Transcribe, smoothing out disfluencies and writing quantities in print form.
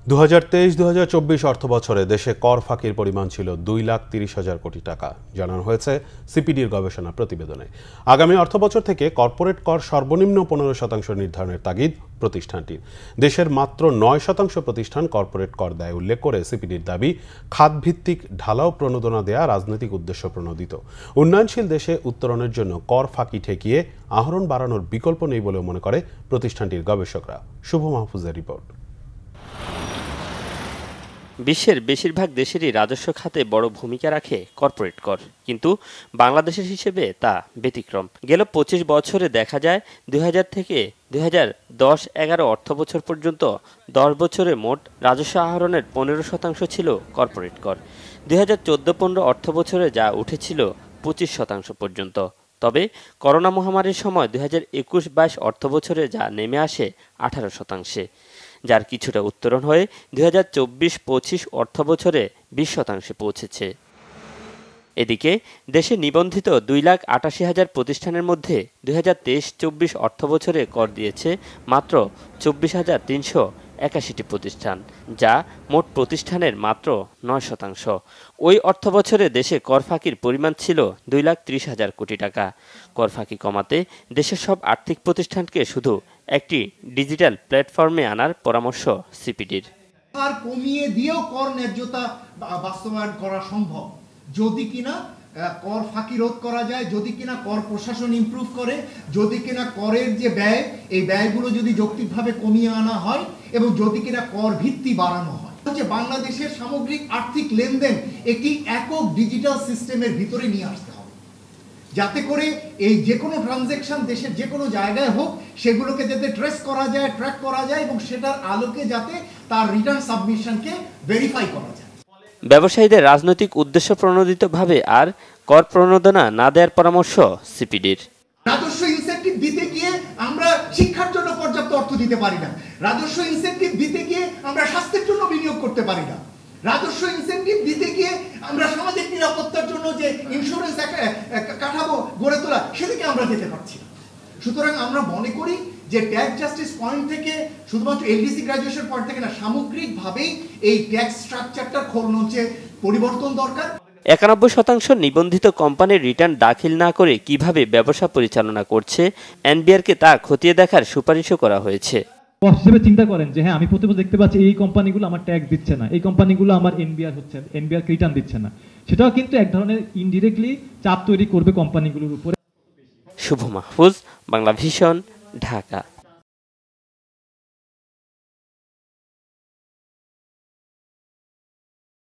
2023-2024 অর্থবছরে দেশে কর ফাঁকির পরিমাণ ছিল 2,30,000 কোটি টাকা জানানো হয়েছে সিপিডির গবেষণা প্রতিবেদনে। আগামী অর্থবছর থেকে কর্পোরেট কর সর্বনিম্ন 15% নির্ধারণের তাগিদ প্রতিষ্ঠানটির। দেশের মাত্র 9% প্রতিষ্ঠান কর্পোরেট কর দেয় উল্লেখ করে সিপিডির দাবি, খাতভিত্তিক ঢালাও প্রণোদনা দেয়া রাজনৈতিক উদ্দেশ্য প্রণোদিত। উন্নয়নশীল দেশে উত্তরণের জন্য কর ফাঁকি ঠেকিয়ে আহরণ বাড়ানোর বিকল্প নেই বলেও মনে করে প্রতিষ্ঠানটির গবেষকরা। শুভ মাহফুজের রিপোর্ট। বিশ্বের বেশিরভাগ দেশেরই রাজস্ব খাতে বড় ভূমিকা রাখে কর্পোরেট কর, কিন্তু বাংলাদেশের হিসেবে তা ব্যতিক্রম। গেল 25 বছরে দেখা যায় 2000 থেকে 2010-11 অর্থবছর পর্যন্ত 10 বছরে মোট রাজস্ব আহরণের 15% ছিল কর্পোরেট কর। 2014-15 অর্থবছরে যা উঠেছিল 25% পর্যন্ত। তবে করোনা মহামারীর সময় 2021-22 অর্থবছরে যা নেমে আসে 18%, যার কিছুটা উত্তরণ হয়ে 2024-25 অর্থবছরে 20% পৌঁছেছে। এদিকে দেশে নিবন্ধিত 2,88,000 প্রতিষ্ঠানের মধ্যে 2023-24 অর্থবছরে কর দিয়েছে মাত্র 24,381টি প্রতিষ্ঠান, যা মোট প্রতিষ্ঠানের মাত্র 9%। ওই অর্থবছরে দেশে কর ফাঁকির পরিমাণ ছিল 2,30,000 কোটি টাকা। কর ফাঁকি কমাতে দেশের সব আর্থিক প্রতিষ্ঠানকে শুধু একটি ডিজিটাল প্ল্যাটফর্মে আনার পরামর্শ সিপিডির। আর কমিয়ে দিয়েও কর ন্যায্যতা বাস্তবায়ন করা সম্ভব যদি কিনা কর ফাঁকি রোধ করা যায়, যদি কিনা কর প্রশাসন ইমপ্রুভ করে, যদি কিনা করের যে ব্যয়, এই ব্যয়গুলো যদি যৌক্তিকভাবে কমিয়ে আনা হয় এবং যদি কিনা কর ভিত্তি বাড়ানো হয়। বাংলাদেশের সামগ্রিক আর্থিক লেনদেন একটি একক ডিজিটাল সিস্টেমের ভিতরে নিয়ে আসতে হবে, যাতে করে এই যে কোনো ট্রানজ্যাকশন দেশের যে কোনো জায়গায় হোক সেগুলোকে যাতে ট্রেস করা যায়, ট্র্যাক করা যায় এবং সেটার আলোকে যাতে তার রিটার্ন সাবমিশনকে ভেরিফাই করা যায়। ব্যবসায়ীদের রাজনৈতিক উদ্দেশ্য প্রণোদিতভাবে আর কর প্রণোদনা না দেওয়ার পরামর্শ সিপিডির। রাজস্ব ইনসেন্টিভ দিতে গিয়ে আমরা শিক্ষার জন্য পর্যাপ্ত অর্থ দিতে পারি না, রাজস্ব ইনসেন্টিভ দিতে গিয়ে আমরা স্বাস্থ্যের জন্য বিনিয়োগ করতে পারি না, রাজস্ব ইনসেন্টিভ দিতে গিয়ে আমরা সামাজিক নিরাপত্তার জন্য যে ইন্স্যুরেন্স কাঠামো গড়ে তোলা সেদিকে আমরা যেতে পারছি না। সুতরাং আমরা মনে করি যে ট্যাক্স জাস্টিস পয়েন্ট থেকে, শুধুমাত্র এলডিসি গ্রাজুয়েশন পয়েন্ট থেকে না, সামগ্রিকভাবেই এই ট্যাক্স স্ট্রাকচারটার পরিবর্তন দরকার। 91% নিবন্ধিত কোম্পানির রিটার্ন দাখিল না করে কিভাবে ব্যবসা পরিচালনা করছে এনবিআরকে তা খতিয়ে দেখার সুপারিশও করা হয়েছে। হিসেবে চিন্তা করেন যে হ্যাঁ, আমি প্রতি বছর দেখতে পাচ্ছি এই কোম্পানিগুলো আমার ট্যাক্স দিচ্ছে না, এই কোম্পানিগুলো আমার এনবিআর রিটার্ন দিচ্ছে না, সেটাও কিন্তু এক ধরনের ইনডিরেক্টলি চাপ তৈরি করবে কোম্পানিগুলোর উপরে। শুভ মাহফুজ, বাংলা ভিশন, ঢাকা।